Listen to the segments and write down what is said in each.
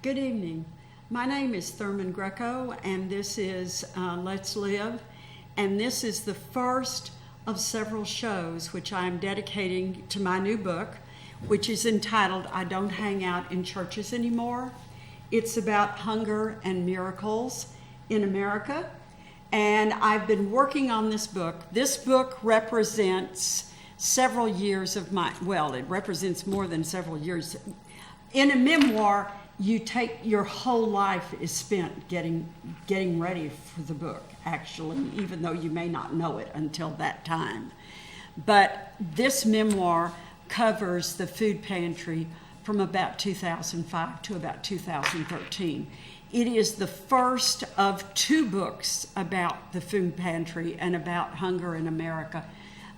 Good evening. My name is Thurman Greco, and this is Let's Live, and this is the first of several shows which I am dedicating to my new book, which is entitled I Don't Hang Out in Churches Anymore. It's about hunger and miracles in America, and I've been working on this book. This book represents several years of it represents more than several years. In a memoir, your whole life is spent getting ready for the book, actually, even though you may not know it until that time. But this memoir covers the food pantry from about 2005 to about 2013. It is the first of two books about the food pantry and about hunger in America.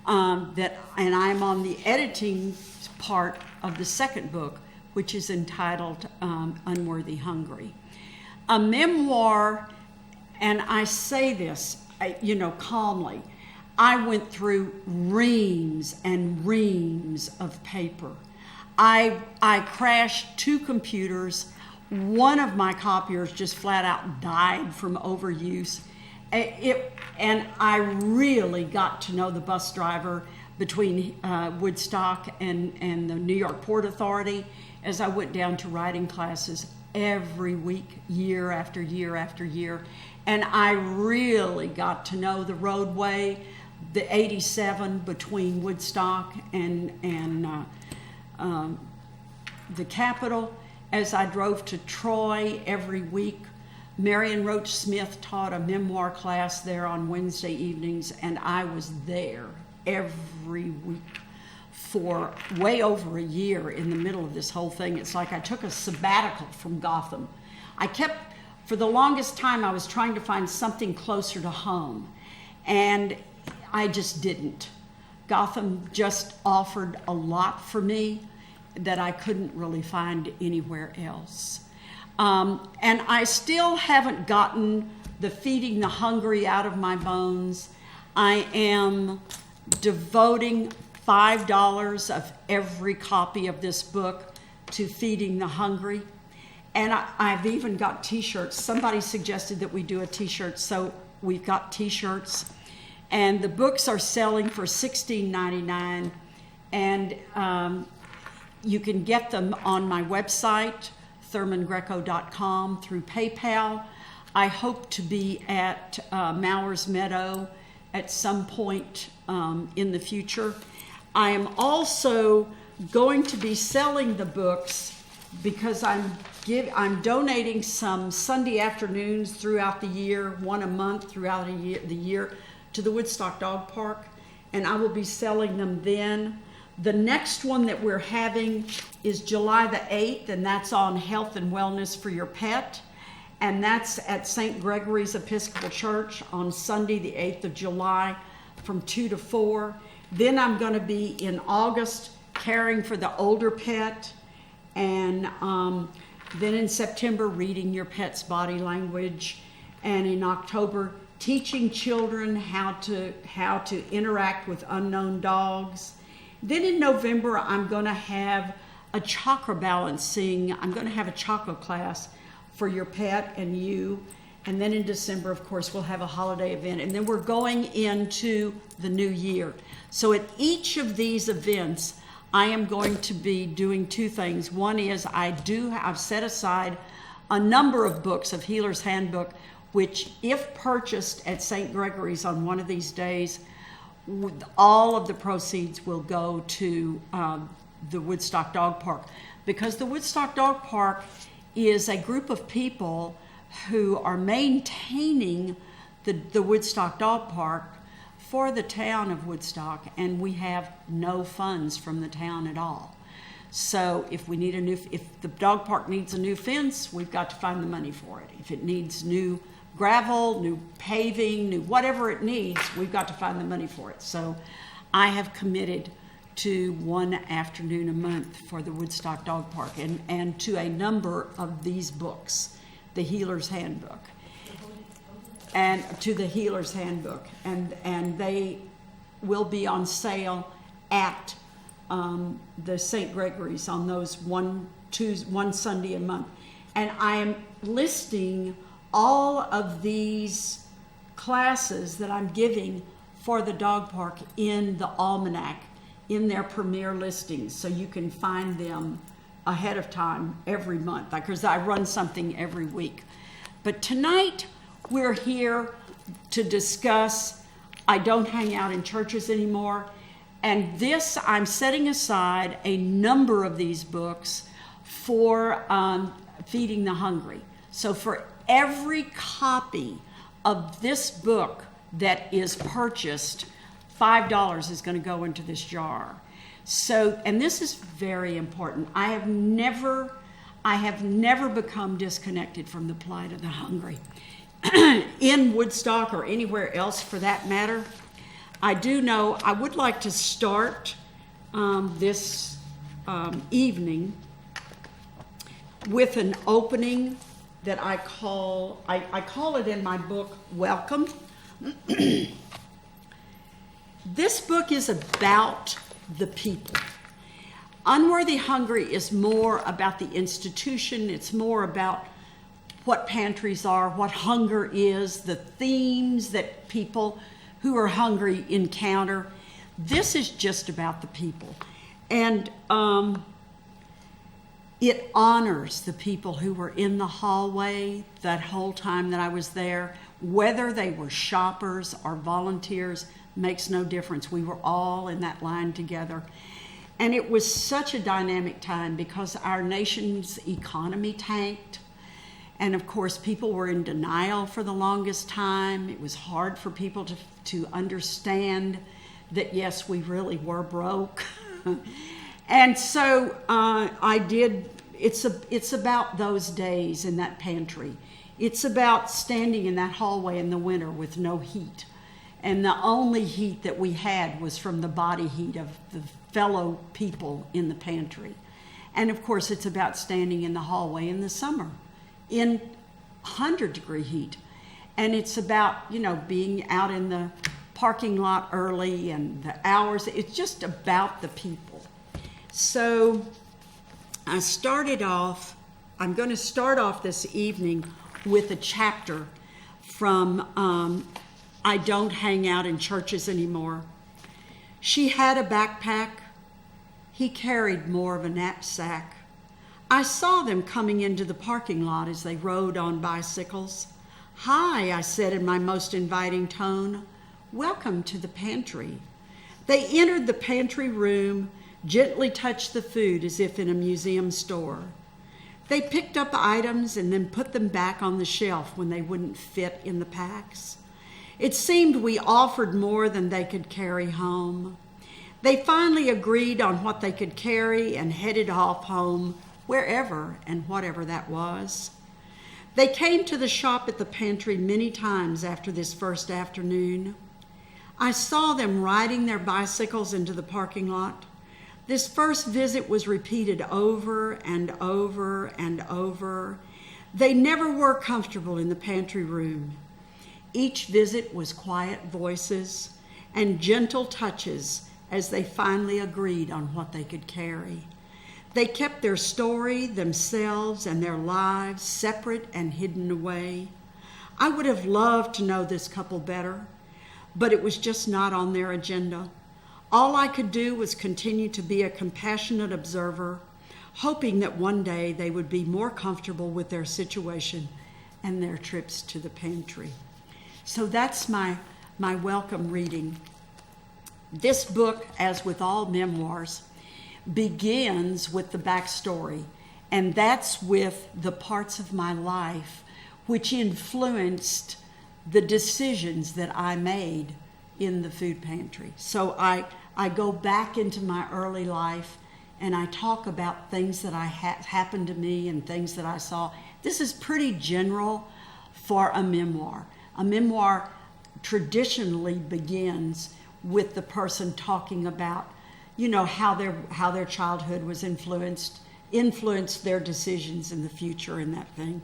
And I'm on the editing part of the second book, which is entitled Unworthy Hungry. A memoir, and I say this, calmly, I went through reams and reams of paper. I crashed two computers. One of my copiers just flat out died from overuse. And I really got to know the bus driver between Woodstock and the New York Port Authority as I went down to writing classes every week, year after year after year. And I really got to know the roadway, the 87 between Woodstock and the Capitol. As I drove to Troy every week, Marion Roach Smith taught a memoir class there on Wednesday evenings, and I was there every week for way over a year in the middle of this whole thing. It's like I took a sabbatical from Gotham. For the longest time, I was trying to find something closer to home, and I just didn't. Gotham just offered a lot for me that I couldn't really find anywhere else. And I still haven't gotten the feeding the hungry out of my bones. I am devoting $5 of every copy of this book to feeding the hungry. And I've even got t-shirts. Somebody suggested that we do a t-shirt, so we've got t-shirts. And the books are selling for $16.99. And you can get them on my website, thurmangreco.com, through PayPal. I hope to be at Mowers Meadow at some point in the future. I am also going to be selling the books because I'm donating some Sunday afternoons throughout the year, one a month throughout the year, to the Woodstock Dog Park, and I will be selling them then. The next one that we're having is July the 8th, and that's on health and wellness for your pet. And that's at St. Gregory's Episcopal Church on Sunday, the 8th of July from 2 to 4. Then I'm going to be in August caring for the older pet. And then in September, reading your pet's body language. And in October, teaching children how to interact with unknown dogs. Then in November, I'm going to have a chakra balancing. I'm going to have a chakra class for your pet and you. And then in December, of course, we'll have a holiday event. And then we're going into the new year. So at each of these events, I am going to be doing two things. One is I've set aside a number of books of Healer's Handbook, which if purchased at St. Gregory's on one of these days, all of the proceeds will go to the Woodstock Dog Park, because the Woodstock Dog Park is a group of people who are maintaining the Woodstock Dog Park for the town of Woodstock, and we have no funds from the town at all. So if the dog park needs a new fence, we've got to find the money for it. If it needs new gravel, new paving, new whatever it needs, we've got to find the money for it. So I have committed to one afternoon a month for the Woodstock Dog Park and to a number of these books, the Healer's Handbook, and to the Healer's Handbook. And they will be on sale at the St. Gregory's on those one Sunday a month. And I am listing all of these classes that I'm giving for the dog park in the almanac, in their premier listings, so you can find them ahead of time every month, because I run something every week. But tonight we're here to discuss I Don't Hang Out in Churches Anymore. And this, I'm setting aside a number of these books for feeding the hungry. So for every copy of this book that is purchased, $5 is going to go into this jar. So, and this is very important. I have never become disconnected from the plight of the hungry. In Woodstock or anywhere else for that matter, I do know I would like to start this evening with an opening that I call it in my book, Welcome. This book is about the people. Unworthy Hungry is more about the institution. It's more about what pantries are, what hunger is, the themes that people who are hungry encounter. This is just about the people. And it honors the people who were in the hallway that whole time that I was there. Whether they were shoppers or volunteers makes no difference. We were all in that line together. And it was such a dynamic time because our nation's economy tanked. And of course, people were in denial for the longest time. It was hard for people to understand that, yes, we really were broke. And so it's about those days in that pantry. It's about standing in that hallway in the winter with no heat. And the only heat that we had was from the body heat of the fellow people in the pantry. And of course, it's about standing in the hallway in the summer in 100-degree heat. And it's about, being out in the parking lot early and the hours. It's just about the people. So I'm going to start off this evening with a chapter from I Don't Hang Out in Churches Anymore. She had a backpack. He carried more of a knapsack. I saw them coming into the parking lot as they rode on bicycles. "Hi," I said in my most inviting tone. "Welcome to the pantry." They entered the pantry room, gently touched the food as if in a museum store. They picked up items and then put them back on the shelf when they wouldn't fit in the packs. It seemed we offered more than they could carry home. They finally agreed on what they could carry and headed off home, wherever and whatever that was. They came to the shop at the pantry many times after this first afternoon. I saw them riding their bicycles into the parking lot. This first visit was repeated over and over and over. They never were comfortable in the pantry room. Each visit was quiet voices and gentle touches as they finally agreed on what they could carry. They kept their story, themselves, and their lives separate and hidden away. I would have loved to know this couple better, but it was just not on their agenda. All I could do was continue to be a compassionate observer, hoping that one day they would be more comfortable with their situation and their trips to the pantry. So that's my welcome reading. This book, as with all memoirs, begins with the backstory, and that's with the parts of my life which influenced the decisions that I made in the food pantry. So I go back into my early life and I talk about things that happened to me and things that I saw. This is pretty general for a memoir. A memoir traditionally begins with the person talking about, how their childhood was influenced their decisions in the future and that thing.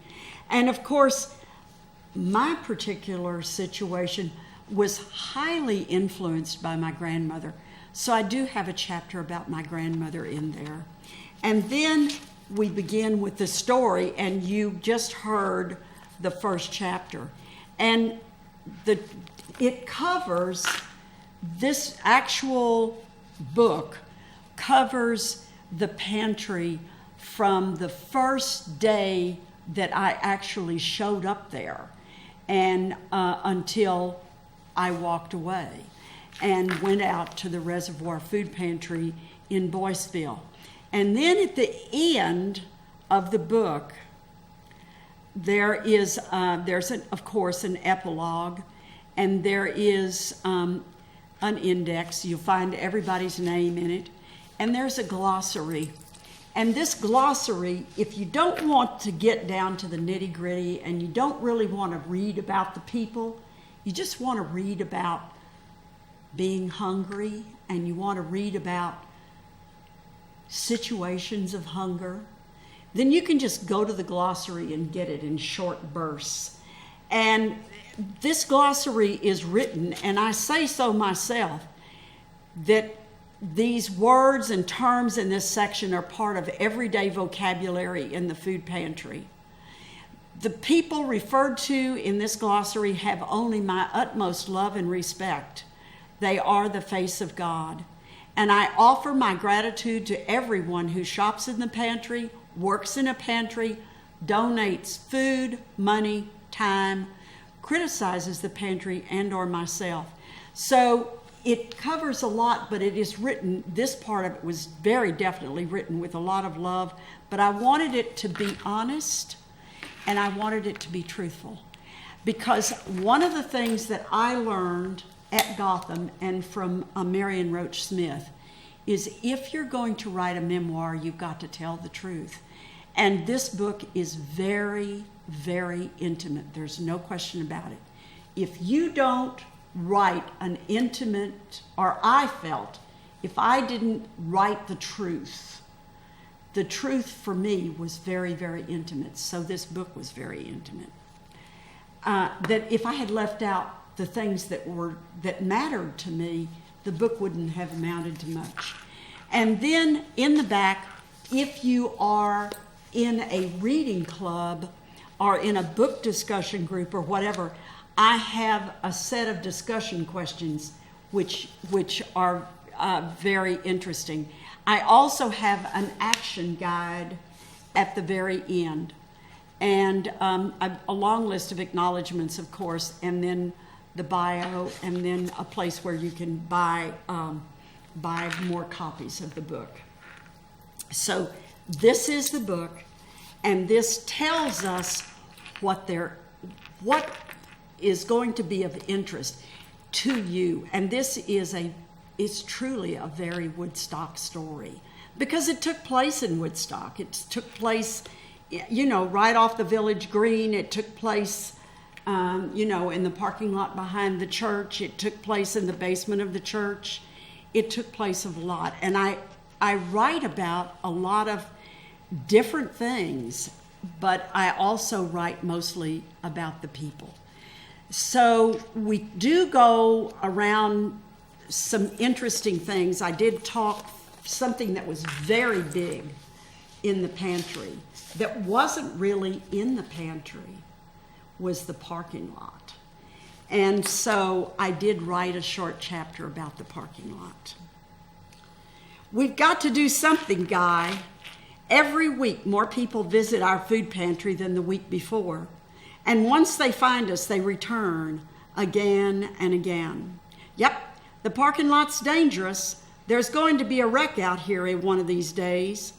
And of course, my particular situation was highly influenced by my grandmother. So I do have a chapter about my grandmother in there. And then we begin with the story, and you just heard the first chapter. And it covers, this actual book covers the pantry from the first day that I actually showed up there and until I walked away and went out to the Reservoir Food Pantry in Boyceville. And then at the end of the book, there's of course an epilogue, and there is an index. You'll find everybody's name in it, and there's a glossary. And this glossary, if you don't want to get down to the nitty-gritty and you don't really want to read about the people, you just want to read about being hungry, and you want to read about situations of hunger, then you can just go to the glossary and get it in short bursts. And this glossary is written, and I say so myself, that these words and terms in this section are part of everyday vocabulary in the food pantry. The people referred to in this glossary have only my utmost love and respect. They are the face of God. And I offer my gratitude to everyone who shops in the pantry, works in a pantry, donates food, money, time, criticizes the pantry and or myself. So it covers a lot, but it is written, this part of it was very definitely written with a lot of love, but I wanted it to be honest and I wanted it to be truthful. Because one of the things that I learned at Gotham and from Marion Roach Smith is if you're going to write a memoir, you've got to tell the truth. And this book is very, very intimate. There's no question about it. If you don't write an intimate, or I felt, if I didn't write the truth for me was very, very intimate. So this book was very intimate. That if I had left out the things that mattered to me, the book wouldn't have amounted to much. And then in the back, if you are in a reading club or in a book discussion group or whatever, I have a set of discussion questions which are very interesting. I also have an action guide at the very end, and a long list of acknowledgments, of course, and then the bio, and then a place where you can buy more copies of the book. So this is the book, and this tells us what is going to be of interest to you. And this is truly a very Woodstock story, because it took place in Woodstock. It took place, right off the village green. It took place, in the parking lot behind the church. It took place in the basement of the church. It took place of a lot. And I write about a lot of different things, but I also write mostly about the people. So we do go around some interesting things. I did talk something that was very big in the pantry that wasn't really in the pantry was the parking lot. And so I did write a short chapter about the parking lot. We've got to do something, Guy. Every week more people visit our food pantry than the week before. And once they find us, they return again and again. Yep, the parking lot's dangerous. There's going to be a wreck out here one of these days.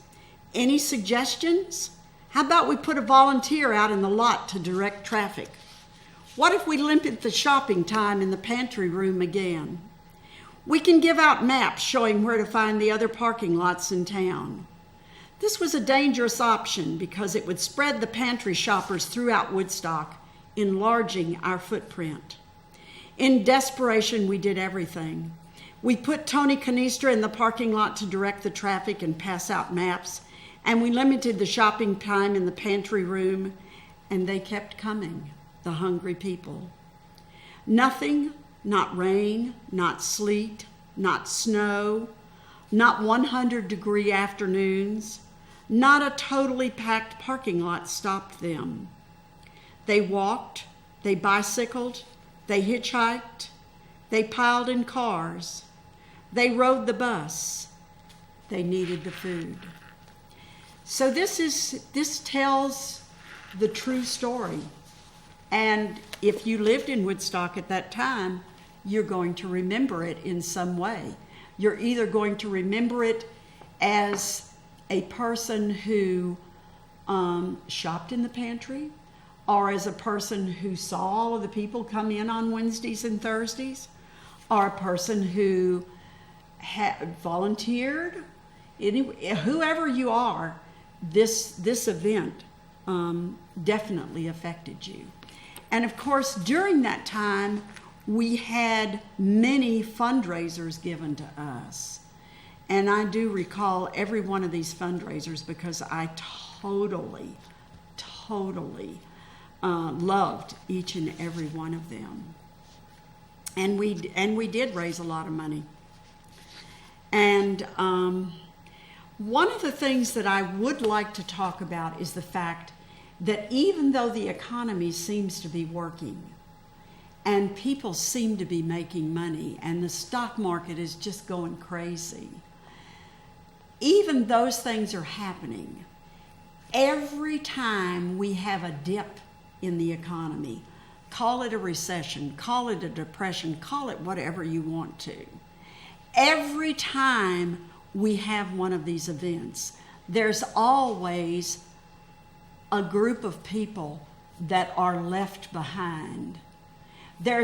Any suggestions? How about we put a volunteer out in the lot to direct traffic? What if we limit the shopping time in the pantry room again? We can give out maps showing where to find the other parking lots in town. This was a dangerous option because it would spread the pantry shoppers throughout Woodstock, enlarging our footprint. In desperation, we did everything. We put Tony Canistra in the parking lot to direct the traffic and pass out maps, and we limited the shopping time in the pantry room, and they kept coming, the hungry people. Nothing, not rain, not sleet, not snow, not 100-degree afternoons, Not a totally packed parking lot stopped them. They walked, they bicycled, they hitchhiked, they piled in cars, they rode the bus. They needed the food. So this tells the true story. And if you lived in Woodstock at that time, you're going to remember it in some way. You're either going to remember it as a person who shopped in the pantry, or as a person who saw all of the people come in on Wednesdays and Thursdays, or a person who had volunteered. Whoever you are, this event definitely affected you. And of course, during that time, we had many fundraisers given to us. And I do recall every one of these fundraisers because I totally loved each and every one of them. And we did raise a lot of money. And one of the things that I would like to talk about is the fact that even though the economy seems to be working and people seem to be making money and the stock market is just going crazy, even those things are happening. Every time we have a dip in the economy, call it a recession, call it a depression, call it whatever you want to. Every time we have one of these events, there's always a group of people that are left behind. There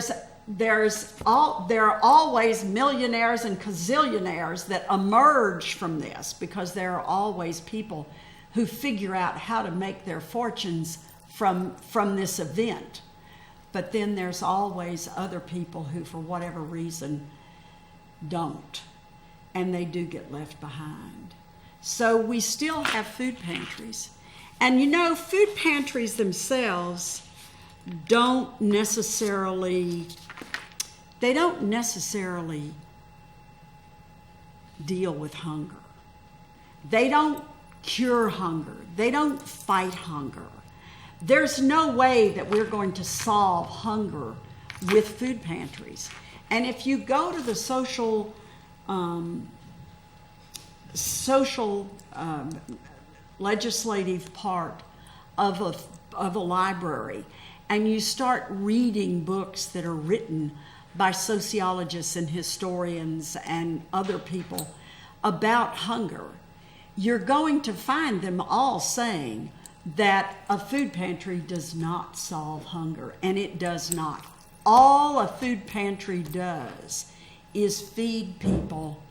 are always millionaires and gazillionaires that emerge from this because there are always people who figure out how to make their fortunes from this event. But then there's always other people who, for whatever reason, don't. And they do get left behind. So we still have food pantries. And you know, food pantries themselves don't necessarily deal with hunger. They don't cure hunger. They don't fight hunger. There's no way that we're going to solve hunger with food pantries. And if you go to the social legislative part of a library, and you start reading books that are written by sociologists and historians and other people about hunger, you're going to find them all saying that a food pantry does not solve hunger, and it does not. All a food pantry does is feed people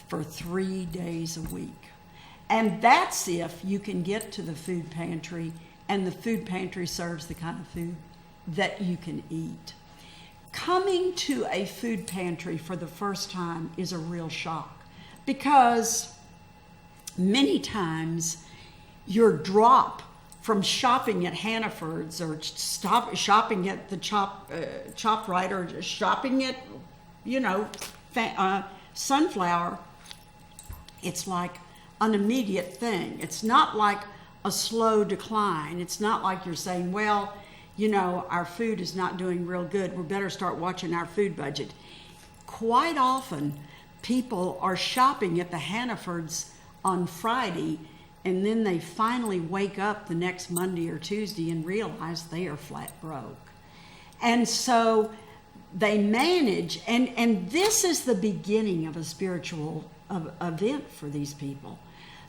for 3 days a week. And that's if you can get to the food pantry and the food pantry serves the kind of food that you can eat. Coming to a food pantry for the first time is a real shock because many times your drop from shopping at Hannaford's or shopping at the ShopRite or shopping at, Sunflower, it's like an immediate thing. It's not like a slow decline. It's not like you're saying, well, our food is not doing real good. We better start watching our food budget. Quite often, people are shopping at the Hannaford's on Friday, and then they finally wake up the next Monday or Tuesday and realize they are flat broke. And so they manage, and this is the beginning of a spiritual event for these people.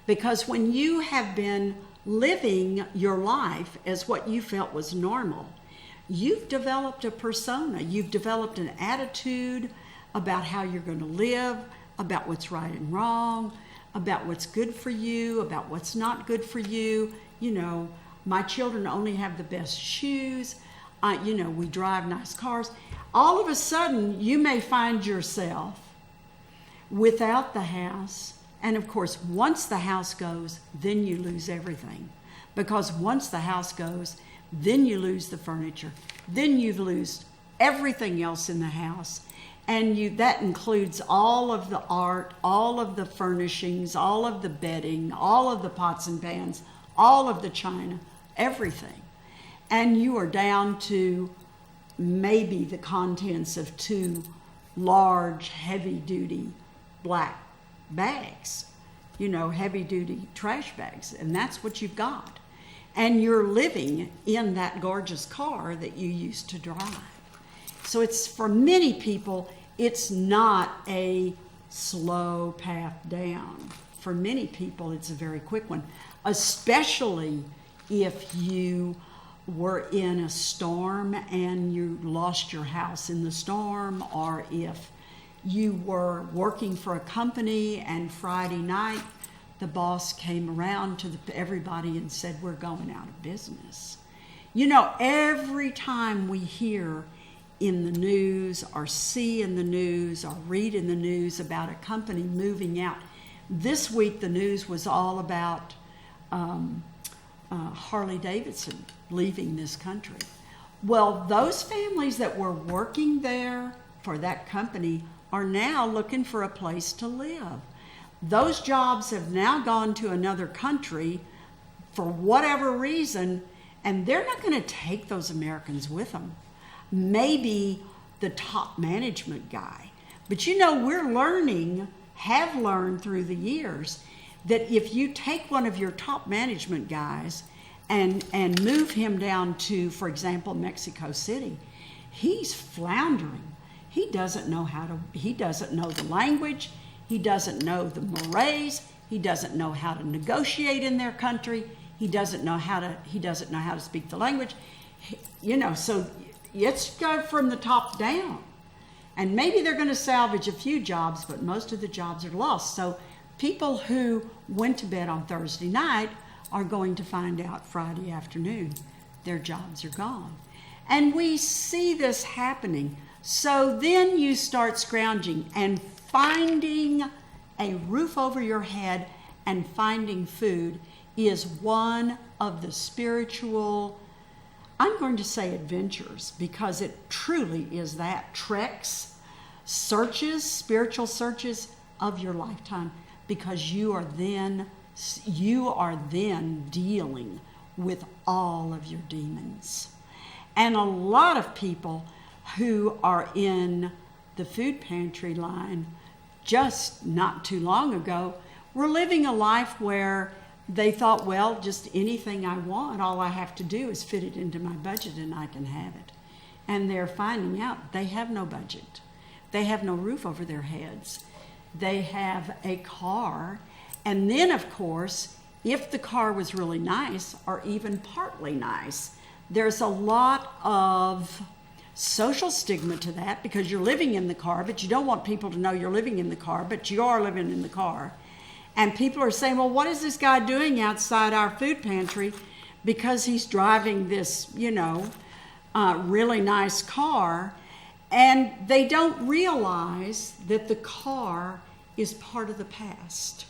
Because when you have been living your life as what you felt was normal, you've developed a persona, you've developed an attitude about how you're going to live, about what's right and wrong, about what's good for you, about what's not good for you. My children only have the best shoes. We drive nice cars. All of a sudden, you may find yourself without the house. And of course, once the house goes, then you lose everything. Because once the house goes, then you lose the furniture. Then you lose everything else in the house. And that includes all of the art, all of the furnishings, all of the bedding, all of the pots and pans, all of the china, everything. And you are down to maybe the contents of 2 large, heavy-duty black bags, heavy-duty trash bags, and that's what you've got. And you're living in that gorgeous car that you used to drive. So it's, for many people, it's not a slow path down. For many people, it's a very quick one, especially if you were in a storm and you lost your house in the storm, or if you were working for a company and Friday night the boss came around to everybody and said, we're going out of business. Every time we hear in the news or see in the news or read in the news about a company moving out, this week the news was all about Harley Davidson leaving this country. Well, those families that were working there for that company are now looking for a place to live. Those jobs have now gone to another country for whatever reason, and they're not going to take those Americans with them. Maybe the top management guy. But have learned through the years, that if you take one of your top management guys and move him down to, for example, Mexico City, he's floundering. He doesn't know the language. He doesn't know the mores. He doesn't know how to negotiate in their country. He doesn't know how to speak the language. So let's go from the top down. And maybe they're going to salvage a few jobs, but most of the jobs are lost. So people who went to bed on Thursday night are going to find out Friday afternoon their jobs are gone. And we see this happening. So then you start scrounging, and finding a roof over your head and finding food is one of the spiritual, I'm going to say adventures, because it truly is that, treks, spiritual searches of your lifetime, because you are then dealing with all of your demons. And a lot of people who are in the food pantry line just not too long ago were living a life where they thought, well, just anything I want, all I have to do is fit it into my budget and I can have it. And they're finding out they have no budget. They have no roof over their heads. They have a car. And then, of course, if the car was really nice or even partly nice, there's a lot of social stigma to that, because you're living in the car, but you don't want people to know you're living in the car, but you are living in the car. And people are saying, well, what is this guy doing outside our food pantry? Because he's driving this, really nice car. And they don't realize that the car is part of the past.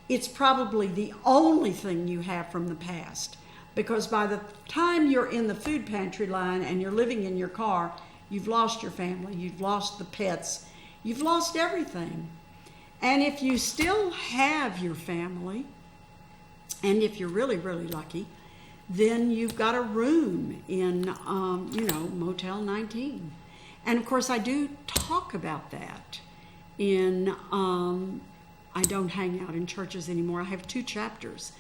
It's probably the only thing you have from the past. Because by the time you're in the food pantry line and you're living in your car, you've lost your family, you've lost the pets, you've lost everything. And if you still have your family, and if you're really, really lucky, then you've got a room in, Motel 19. And of course, I do talk about that I don't hang out in churches anymore. I have 2 chapters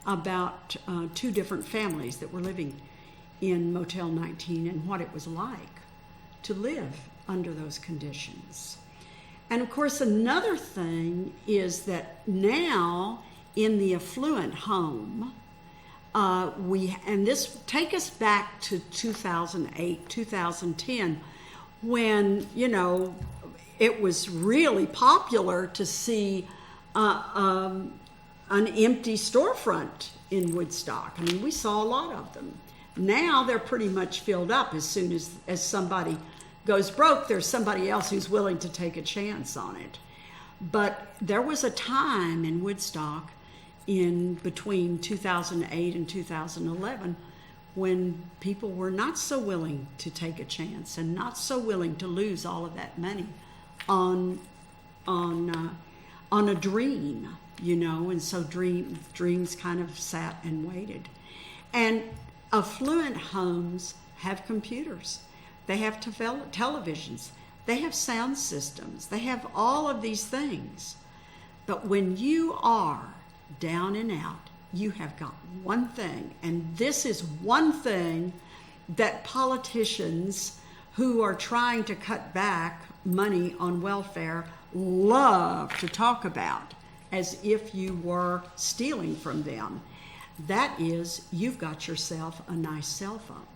about 2 different families that were living in Motel 19 and what it was like to live under those conditions. And of course, another thing is that now in the affluent home, this take us back to 2008, 2010, when, it was really popular to see an empty storefront in Woodstock. I mean, we saw a lot of them. Now they're pretty much filled up. As soon as somebody goes broke, there's somebody else who's willing to take a chance on it. But there was a time in Woodstock in between 2008 and 2011 when people were not so willing to take a chance and not so willing to lose all of that money on a dream, and so dreams kind of sat and waited. And affluent homes have computers. They have televisions. They have sound systems. They have all of these things. But when you are down and out, you have got one thing, and this is one thing that politicians who are trying to cut back money on welfare love to talk about as if you were stealing from them. That is, you've got yourself a nice cell phone.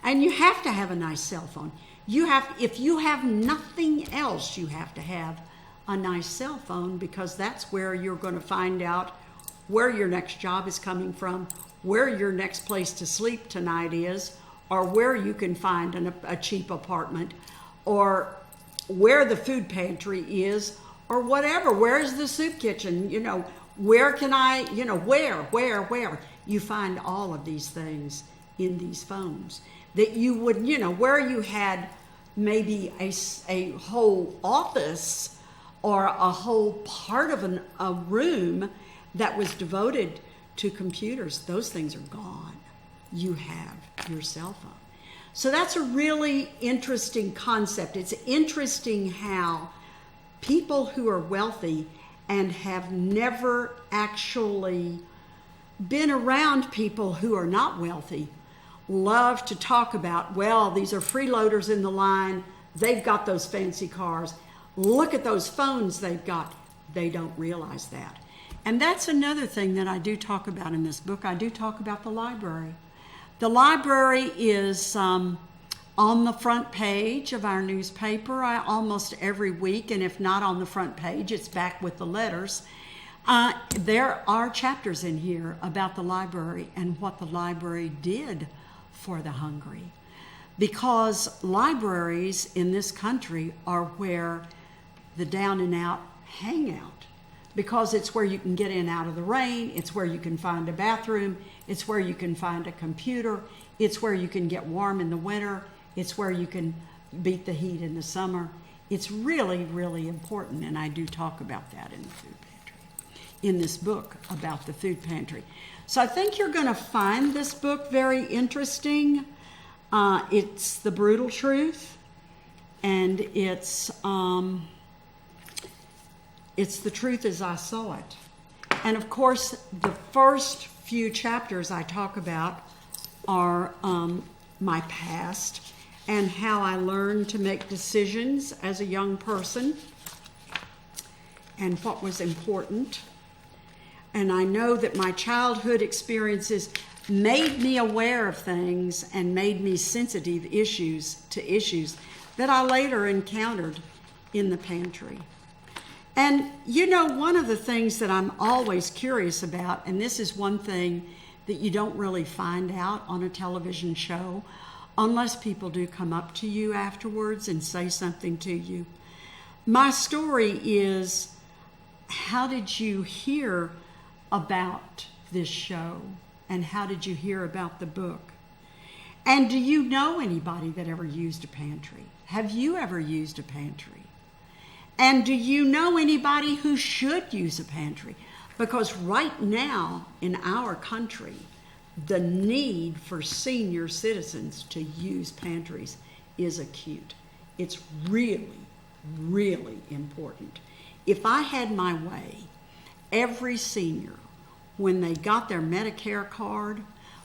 And you have to have a nice cell phone. If you have nothing else, you have to have a nice cell phone, because that's where you're going to find out where your next job is coming from, where your next place to sleep tonight is, or where you can find a cheap apartment, or where the food pantry is, or whatever. Where is the soup kitchen? Where can I, where? You find all of these things in these phones that you would, where you had maybe a whole office or a whole part of a room that was devoted to computers. Those things are gone. You have your cell phone. So that's a really interesting concept. It's interesting how people who are wealthy and have never actually been around people who are not wealthy love to talk about, well, these are freeloaders in the line. They've got those fancy cars. Look at those phones they've got. They don't realize that. And that's another thing that I do talk about in this book. I do talk about the library. The library is on the front page of our newspaper almost every week, and if not on the front page, it's back with the letters. There are chapters in here about the library and what the library did for the hungry, because libraries in this country are where the down and out hang out, because it's where you can get in out of the rain, it's where you can find a bathroom, it's where you can find a computer, it's where you can get warm in the winter, it's where you can beat the heat in the summer. It's really, really important, and I do talk about that in the food pantry, in this book about the food pantry. So I think you're going to find this book very interesting. It's the brutal truth, and it's the truth as I saw it. And of course, the first few chapters I talk about are my past and how I learned to make decisions as a young person and what was important. And I know that my childhood experiences made me aware of things and made me sensitive to issues that I later encountered in the pantry. And one of the things that I'm always curious about, and this is one thing that you don't really find out on a television show unless people do come up to you afterwards and say something to you. My story is, how did you hear about this show? And how did you hear about the book? And do you know anybody that ever used a pantry? Have you ever used a pantry? And do you know anybody who should use a pantry? Because right now in our country, the need for senior citizens to use pantries is acute. It's really, really important. If I had my way, every senior, when they got their Medicare card,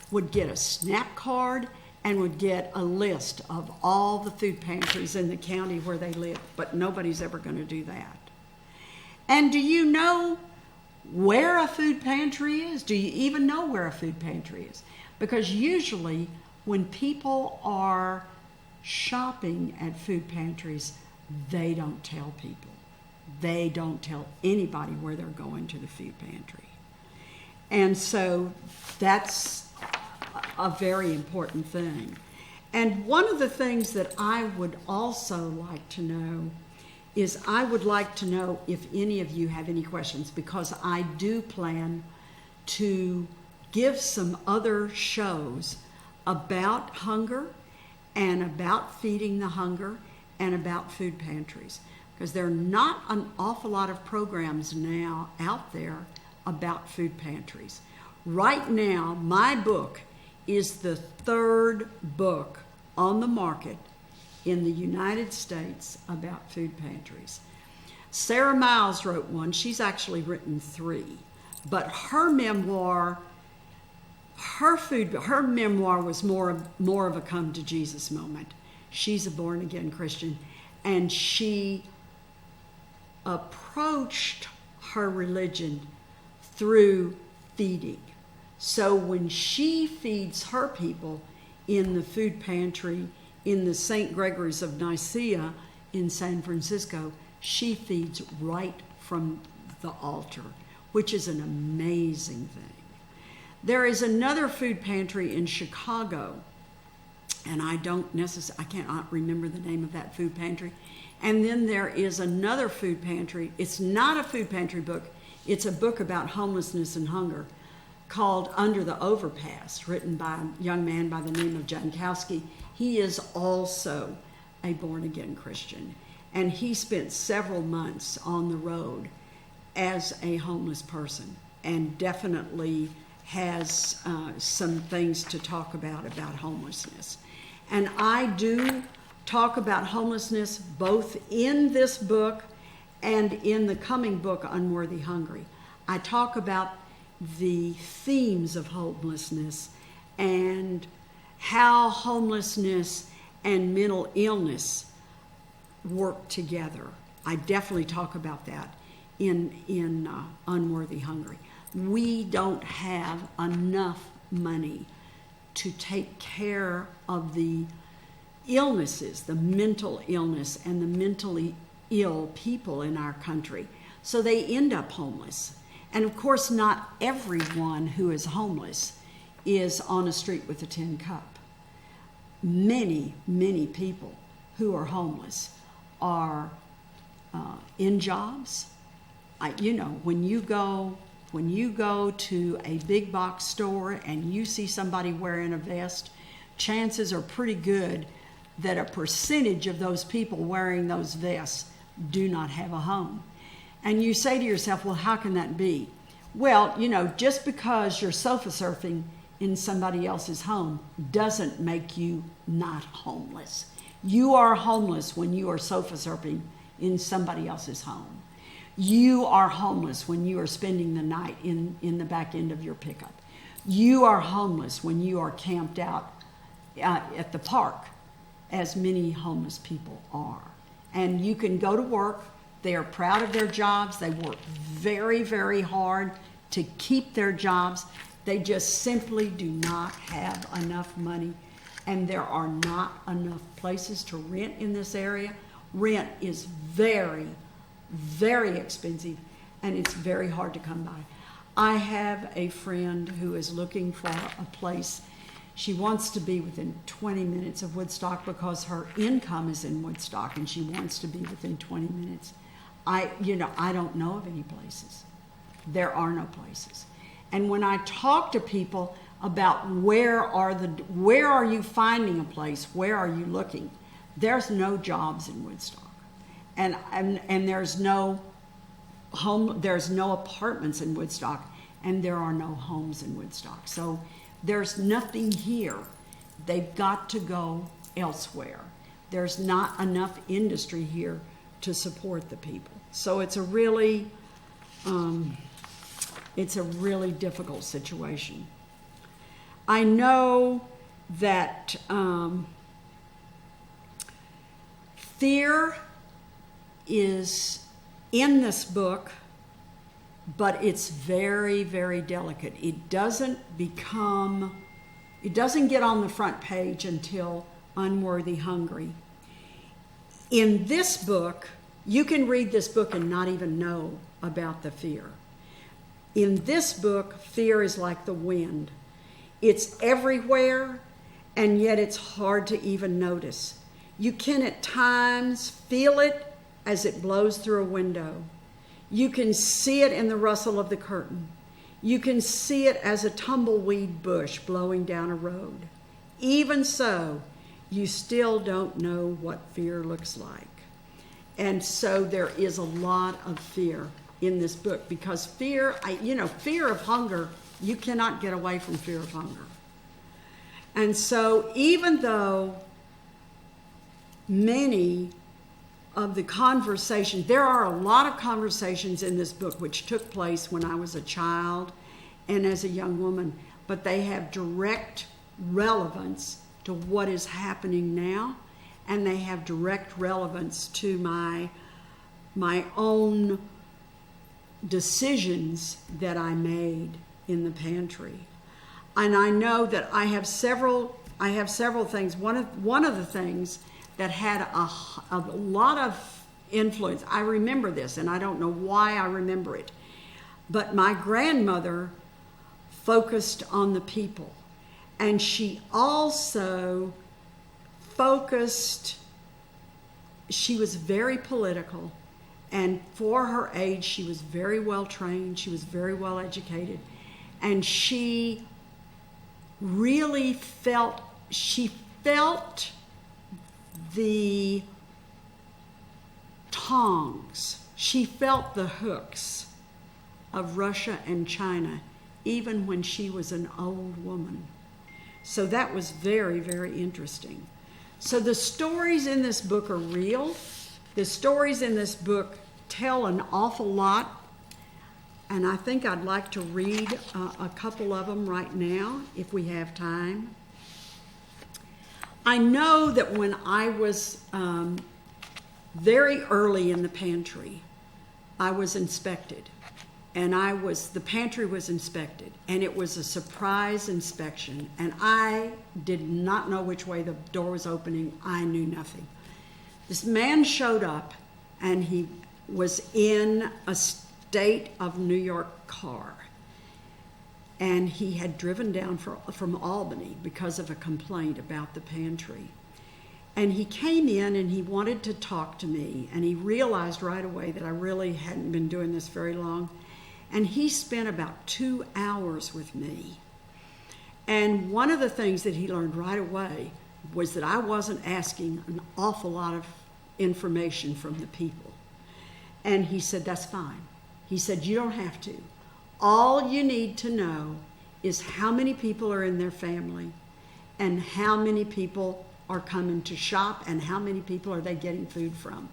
would get a SNAP card and would get a list of all the food pantries in the county where they live. But nobody's ever going to do that. And do you know where a food pantry is? Do you even know where a food pantry is? Because usually when people are shopping at food pantries, they don't tell people. They don't tell anybody where they're going to the food pantry. And so that's a very important thing. And one of the things that I would also like to know is, I would like to know if any of you have any questions, because I do plan to give some other shows about hunger and about feeding the hunger and about food pantries, because there are not an awful lot of programs now out there about food pantries. Right now, my book is the third book on the market in the United States about food pantries. Sarah Miles wrote one. She's actually written 3, but her memoir was more of a come to Jesus moment. She's a born again Christian, and she approached her religion through feeding. So when she feeds her people in the food pantry in the St. Gregory's of Nicaea in San Francisco, she feeds right from the altar, which is an amazing thing. There is another food pantry in Chicago, and I cannot remember the name of that food pantry. And then there is another food pantry. It's not a food pantry book. It's a book about homelessness and hunger called Under the Overpass, written by a young man by the name of Jankowski. He is also a born-again Christian, and he spent several months on the road as a homeless person, and definitely has some things to talk about homelessness. And I do talk about homelessness both in this book and in the coming book, Unworthy Hungry. I talk about the themes of homelessness and how homelessness and mental illness work together. I definitely talk about that in Unworthy Hungry. We don't have enough money to take care of the illnesses, the mental illness and the mentally ill people in our country. So they end up homeless. And of course, not everyone who is homeless is on a street with a tin cup. Many, many people who are homeless are in jobs. When you go to a big box store and you see somebody wearing a vest, chances are pretty good that a percentage of those people wearing those vests do not have a home. And you say to yourself, well, how can that be? Well, just because you're sofa surfing in somebody else's home doesn't make you not homeless. You are homeless when you are sofa surfing in somebody else's home. You are homeless when you are spending the night in the back end of your pickup. You are homeless when you are camped out at the park, as many homeless people are. And you can go to work. They are proud of their jobs. They work very, very hard to keep their jobs. They just simply do not have enough money, and there are not enough places to rent in this area. Rent is very, very expensive, and it's very hard to come by. I have a friend who is looking for a place. She wants to be within 20 minutes of Woodstock because her income is in Woodstock, and she wants to be within 20 minutes. I don't know of any places. There are no places. And when I talk to people about where are you finding a place, where are you looking, there's no jobs in Woodstock, and there's no apartments in Woodstock, and there are no homes in Woodstock. So there's nothing here. They've got to go elsewhere. There's not enough industry here to support the people. So it's a really difficult situation. I know that fear is in this book, but it's very, very delicate. It doesn't get on the front page until Unworthy Hungry. In this book, you can read this book and not even know about the fear. In this book, fear is like the wind. It's everywhere, and yet it's hard to even notice. You can at times feel it as it blows through a window. You can see it in the rustle of the curtain. You can see it as a tumbleweed bush blowing down a road. Even so, you still don't know what fear looks like. And so there is a lot of fear in this book, because fear of hunger, you cannot get away from fear of hunger. And so even though many of the conversations, there are a lot of conversations in this book which took place when I was a child and as a young woman, but they have direct relevance to what is happening now, and they have direct relevance to my own decisions that I made in the pantry. And I know that I have several things. One of the things that had a lot of influence, I remember this, and I don't know why I remember it, but my grandmother focused on the people. And she also she was very political, and for her age, she was very well trained, she was very well educated, and she really felt the tongs, she felt the hooks of Russia and China, even when she was an old woman. So that was very, very interesting. So the stories in this book are real. The stories in this book tell an awful lot, and I think I'd like to read a couple of them right now, if we have time. I know that when I was very early in the pantry, I was inspected. And the pantry was inspected, and it was a surprise inspection, and I did not know which way the door was opening. I knew nothing. This man showed up, and he was in a state of New York car, and he had driven down from Albany because of a complaint about the pantry. And he came in and he wanted to talk to me, and he realized right away that I really hadn't been doing this very long. And he spent about 2 hours with me. And one of the things that he learned right away was that I wasn't asking an awful lot of information from the people. And he said, that's fine. He said, you don't have to. All you need to know is how many people are in their family, and how many people are coming to shop, and how many people are they getting food from.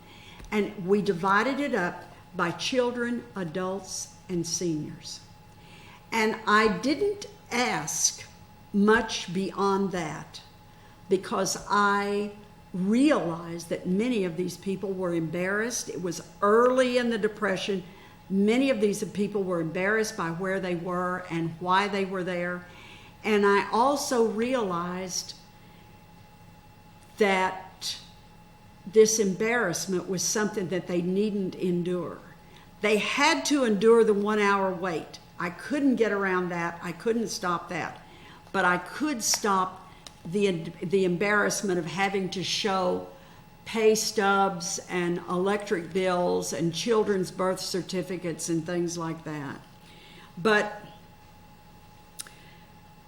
And we divided it up by children, adults, and seniors. And I didn't ask much beyond that, because I realized that many of these people were embarrassed. It was early in the Depression. Many of these people were embarrassed by where they were and why they were there. And I also realized that this embarrassment was something that they needn't endure. They had to endure the 1 hour wait. I couldn't get around that. I couldn't stop that. But I could stop the embarrassment of having to show pay stubs and electric bills and children's birth certificates and things like that. But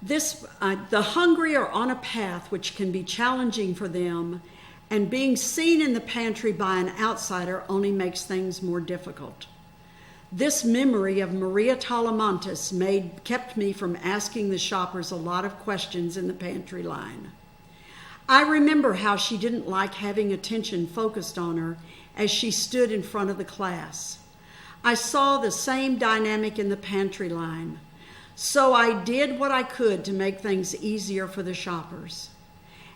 the hungry are on a path which can be challenging for them, and being seen in the pantry by an outsider only makes things more difficult. This memory of Maria Talamantes kept me from asking the shoppers a lot of questions in the pantry line. I remember how she didn't like having attention focused on her as she stood in front of the class. I saw the same dynamic in the pantry line, so I did what I could to make things easier for the shoppers.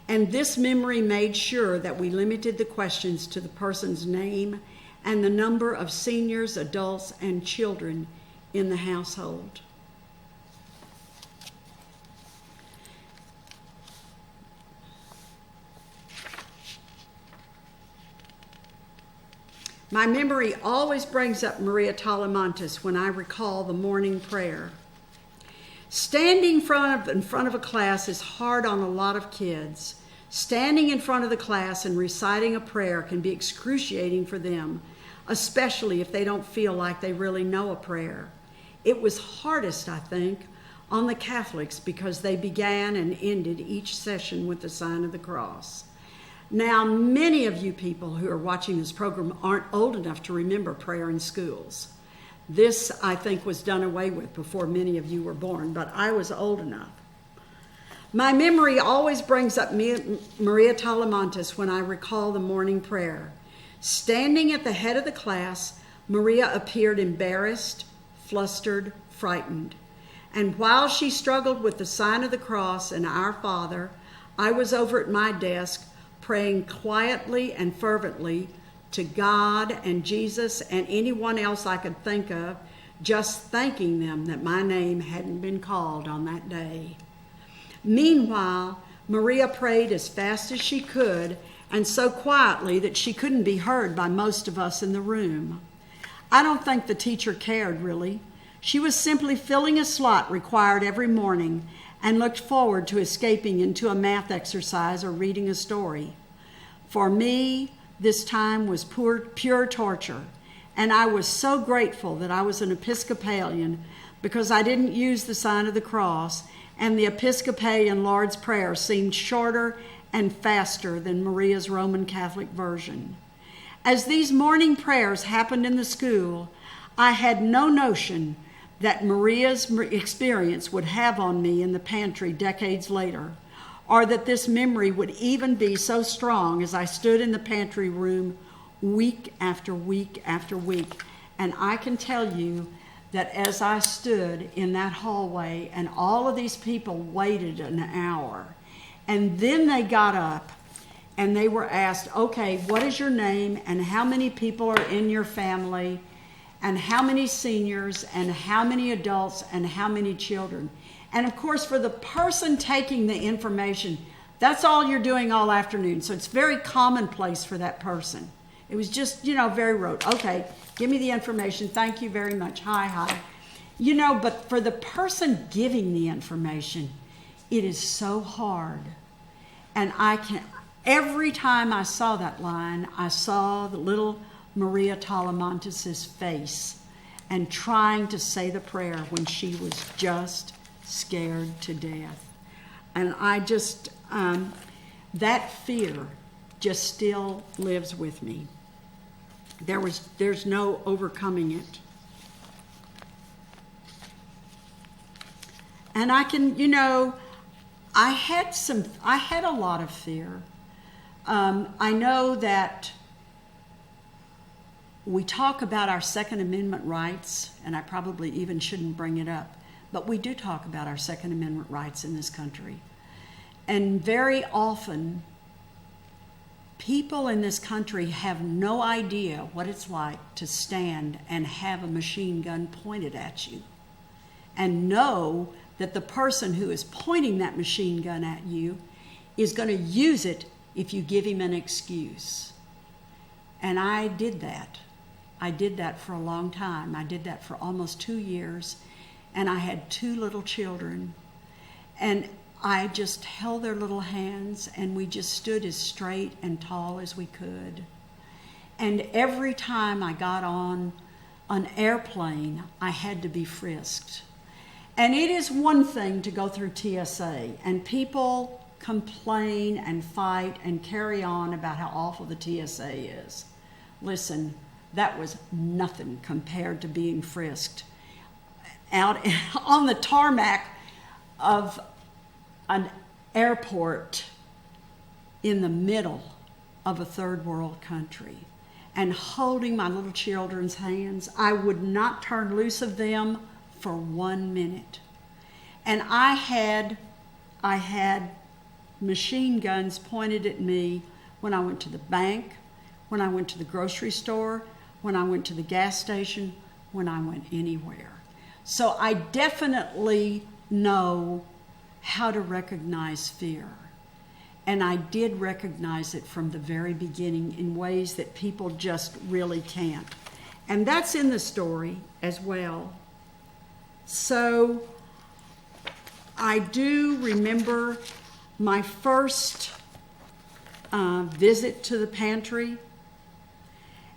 And this memory made sure that we limited the questions to the person's name and the number of seniors, adults, and children in the household. My memory always brings up Maria Talamantes when I recall the morning prayer. Standing in front of a class is hard on a lot of kids. Standing in front of the class and reciting a prayer can be excruciating for them, especially if they don't feel like they really know a prayer. It was hardest, I think, on the Catholics because they began and ended each session with the sign of the cross. Now, many of you people who are watching this program aren't old enough to remember prayer in schools. This, I think, was done away with before many of you were born, but I was old enough. My memory always brings up Maria Talamantes when I recall the morning prayer. Standing at the head of the class, Maria appeared embarrassed, flustered, frightened. And while she struggled with the sign of the cross and Our Father, I was over at my desk praying quietly and fervently to God and Jesus and anyone else I could think of, just thanking them that my name hadn't been called on that day. Meanwhile, Maria prayed as fast as she could and so quietly that she couldn't be heard by most of us in the room. I don't think the teacher cared, really. She was simply filling a slot required every morning and looked forward to escaping into a math exercise or reading a story. For me, this time was pure torture, and I was so grateful that I was an Episcopalian because I didn't use the sign of the cross, and the Episcopalian Lord's Prayer seemed shorter and faster than Maria's Roman Catholic version. As these morning prayers happened in the school, I had no notion that Maria's experience would have on me in the pantry decades later, or that this memory would even be so strong as I stood in the pantry room week after week after week. And I can tell you that as I stood in that hallway and all of these people waited an hour, and then they got up and they were asked, okay, what is your name and how many people are in your family and how many seniors and how many adults and how many children? And of course, for the person taking the information, that's all you're doing all afternoon. So it's very commonplace for that person. It was just, very rote. Okay, give me the information. Thank you very much. Hi. But for the person giving the information, it is so hard. And every time I saw that line, I saw the little Maria Talamantes' face and trying to say the prayer when she was just scared to death. And I just, that fear just still lives with me. There's no overcoming it. And I can, I had a lot of fear. I know that we talk about our Second Amendment rights, and I probably even shouldn't bring it up, but we do talk about our Second Amendment rights in this country. And very often, people in this country have no idea what it's like to stand and have a machine gun pointed at you and know that the person who is pointing that machine gun at you is going to use it if you give him an excuse. And I did that. I did that for a long time. I did that for almost 2 years, and I had 2 little children. And I just held their little hands, and we just stood as straight and tall as we could. And every time I got on an airplane, I had to be frisked. And it is one thing to go through TSA, and people complain and fight and carry on about how awful the TSA is. Listen, that was nothing compared to being frisked out on the tarmac of an airport in the middle of a third world country and holding my little children's hands. I would not turn loose of them for 1 minute. And I had machine guns pointed at me when I went to the bank, when I went to the grocery store, when I went to the gas station, when I went anywhere. So I definitely know how to recognize fear. And I did recognize it from the very beginning in ways that people just really can't. And that's in the story as well. So I do remember my first visit to the pantry.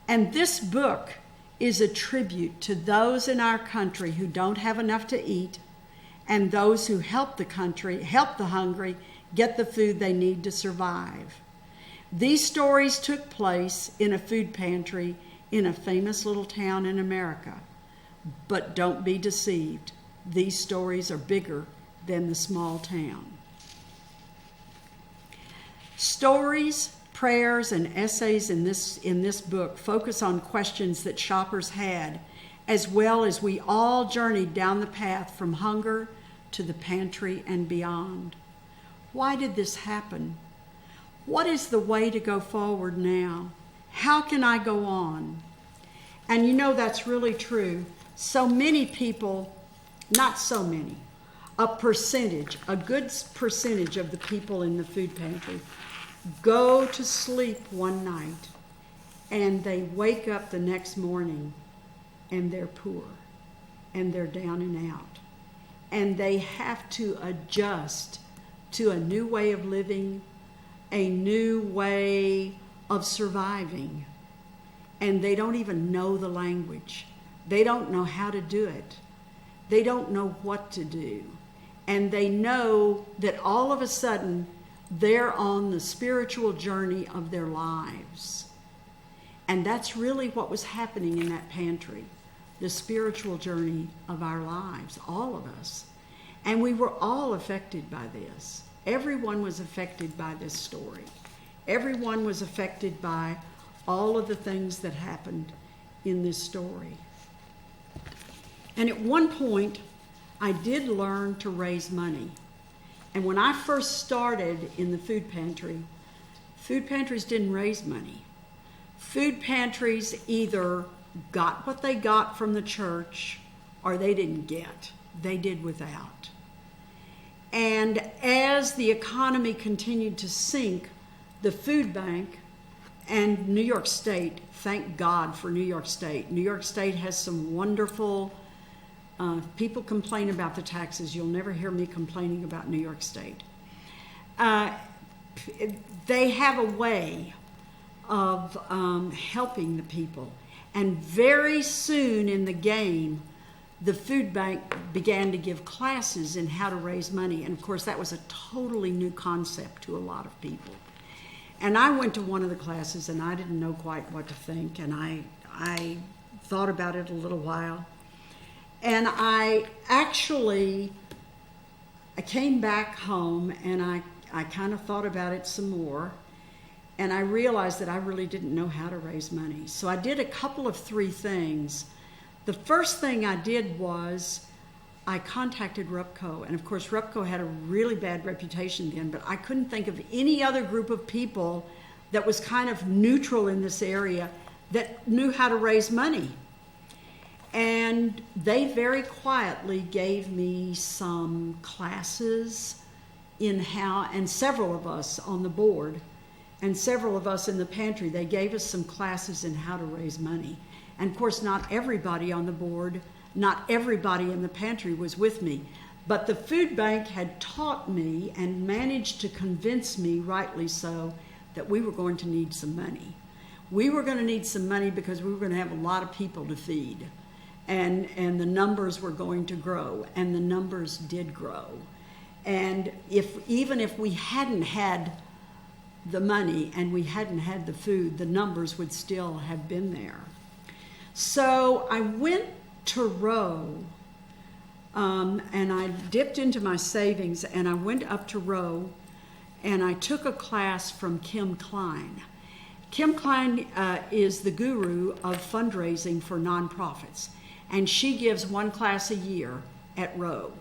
And this book is a tribute to those in our country who don't have enough to eat and those who help the country, help the hungry, get the food they need to survive. These stories took place in a food pantry in a famous little town in America. But don't be deceived. These stories are bigger than the small town. Stories, prayers, and essays in this book focus on questions that shoppers had, as well as we all journeyed down the path from hunger to the pantry and beyond. Why did this happen? What is the way to go forward now? How can I go on? And you know that's really true. So many people, not so many, a good percentage of the people in the food pantry go to sleep one night and they wake up the next morning and they're poor and they're down and out. And they have to adjust to a new way of living, a new way of surviving. And they don't even know the language. They don't know how to do it. They don't know what to do. And they know that all of a sudden they're on the spiritual journey of their lives. And that's really what was happening in that pantry, the spiritual journey of our lives, all of us. And we were all affected by this. Everyone was affected by this story. Everyone was affected by all of the things that happened in this story. And at one point, I did learn to raise money. And when I first started in the food pantries didn't raise money. Food pantries either got what they got from the church or they didn't get. They did without. And as the economy continued to sink, the food bank and New York State, thank God for New York State. New York State has some wonderful, people complain about the taxes. You'll never hear me complaining about New York State. They have a way of helping the people. And very soon in the game, the food bank began to give classes in how to raise money. And of course, that was a totally new concept to a lot of people. And I went to one of the classes and I didn't know quite what to think. And I thought about it a little while. And I came back home and I kind of thought about it some more. And I realized that I really didn't know how to raise money. So I did a couple of three things. The first thing I did was I contacted Rupco. And of course, Rupco had a really bad reputation then, but I couldn't think of any other group of people that was kind of neutral in this area that knew how to raise money. And they very quietly gave me some classes in how, and several of us on the board, and several of us in the pantry, they gave us some classes in how to raise money. And of course, not everybody on the board, not everybody in the pantry was with me. But the food bank had taught me and managed to convince me, rightly so, that we were going to need some money. We were going to need some money because we were going to have a lot of people to feed. And the numbers were going to grow, and the numbers did grow. And even if we hadn't had the money and we hadn't had the food, the numbers would still have been there. So I went to Roe, and I dipped into my savings, and I went up to Roe, and I took a class from Kim Klein. Kim Klein is the guru of fundraising for nonprofits, and she gives one class a year at Roe.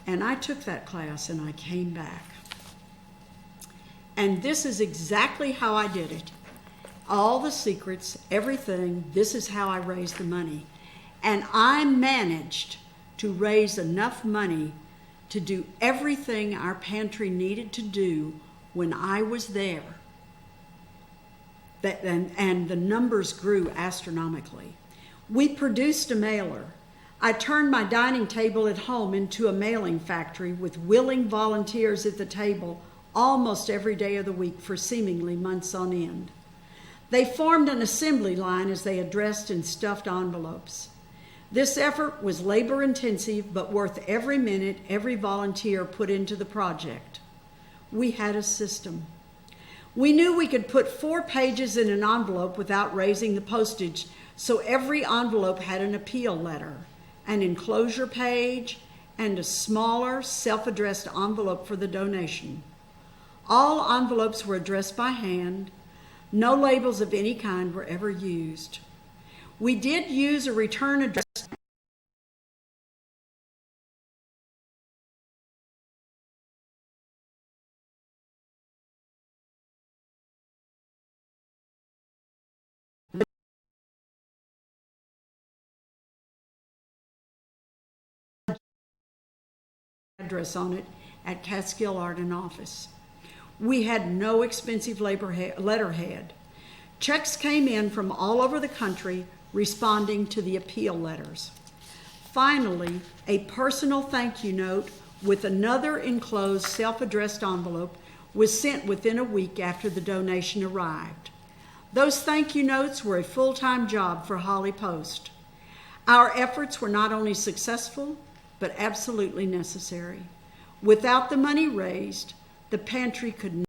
And I took that class, and I came back. And this is exactly how I did it. All the secrets, everything, this is how I raised the money. And I managed to raise enough money to do everything our pantry needed to do when I was there. And the numbers grew astronomically. We produced a mailer. I turned my dining table at home into a mailing factory with willing volunteers at the table almost every day of the week for seemingly months on end. They formed an assembly line as they addressed and stuffed envelopes. This effort was labor-intensive, but worth every minute every volunteer put into the project. We had a system. We knew we could put 4 pages in an envelope without raising the postage, so every envelope had an appeal letter, an enclosure page, and a smaller self-addressed envelope for the donation. All envelopes were addressed by hand. No labels of any kind were ever used. We did use a return address address on it at Catskill Arden office. We had no expensive letterhead. Checks came in from all over the country responding to the appeal letters. Finally, a personal thank you note with another enclosed self-addressed envelope was sent within a week after the donation arrived. Those thank you notes were a full-time job for Holly Post. Our efforts were not only successful, but absolutely necessary. Without the money raised, the pantry could